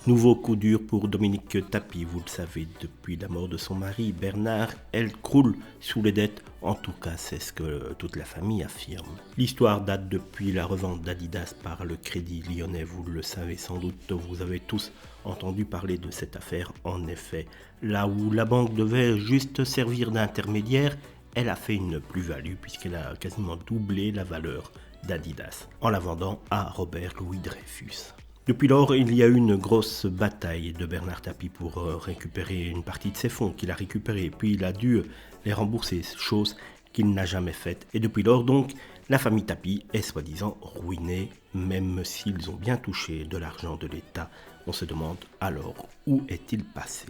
Nouveau coup dur pour Dominique Tapie, vous le savez, depuis la mort de son mari Bernard, elle croule sous les dettes, en tout cas c'est ce que toute la famille affirme. L'histoire date depuis la revente d'Adidas par le Crédit Lyonnais, vous le savez sans doute, vous avez tous entendu parler de cette affaire. En effet, là où la banque devait juste servir d'intermédiaire, elle a fait une plus-value puisqu'elle a quasiment doublé la valeur d'Adidas en la vendant à Robert Louis Dreyfus. Depuis lors, il y a eu une grosse bataille de Bernard Tapie pour récupérer une partie de ses fonds qu'il a récupérés, puis il a dû les rembourser, chose qu'il n'a jamais faite. Et depuis lors, donc, la famille Tapie est soi-disant ruinée, même s'ils ont bien touché de l'argent de l'État. On se demande alors où est-il passé ?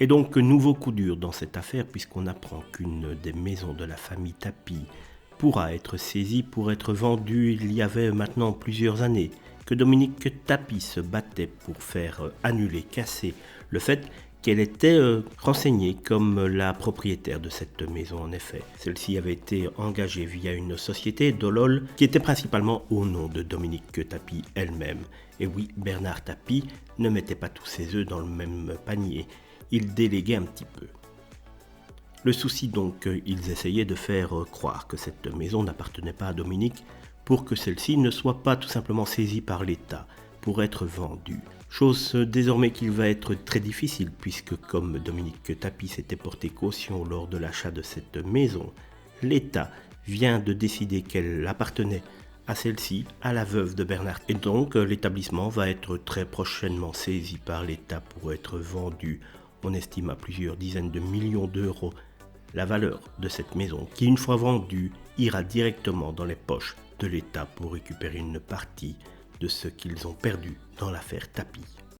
Et donc, nouveau coup dur dans cette affaire, puisqu'on apprend qu'une des maisons de la famille Tapie pourra être saisie pour être vendue il y avait maintenant plusieurs années, que Dominique Tapie se battait pour faire annuler, casser le fait qu'elle était renseignée comme la propriétaire de cette maison. En effet, celle-ci avait été engagée via une société Dolol qui était principalement au nom de Dominique Tapie elle-même. Et oui, Bernard Tapie ne mettait pas tous ses œufs dans le même panier, il déléguait un petit peu. Le souci donc, ils essayaient de faire croire que cette maison n'appartenait pas à Dominique pour que celle-ci ne soit pas tout simplement saisie par l'État pour être vendue. Chose désormais qu'il va être très difficile puisque comme Dominique Tapie s'était porté caution lors de l'achat de cette maison, l'État vient de décider qu'elle appartenait à celle-ci, à la veuve de Bernard. Et donc l'établissement va être très prochainement saisi par l'État pour être vendu. On estime à plusieurs dizaines de millions d'euros la valeur de cette maison qui, une fois vendue, ira directement dans les poches de l'État pour récupérer une partie de ce qu'ils ont perdu dans l'affaire Tapie.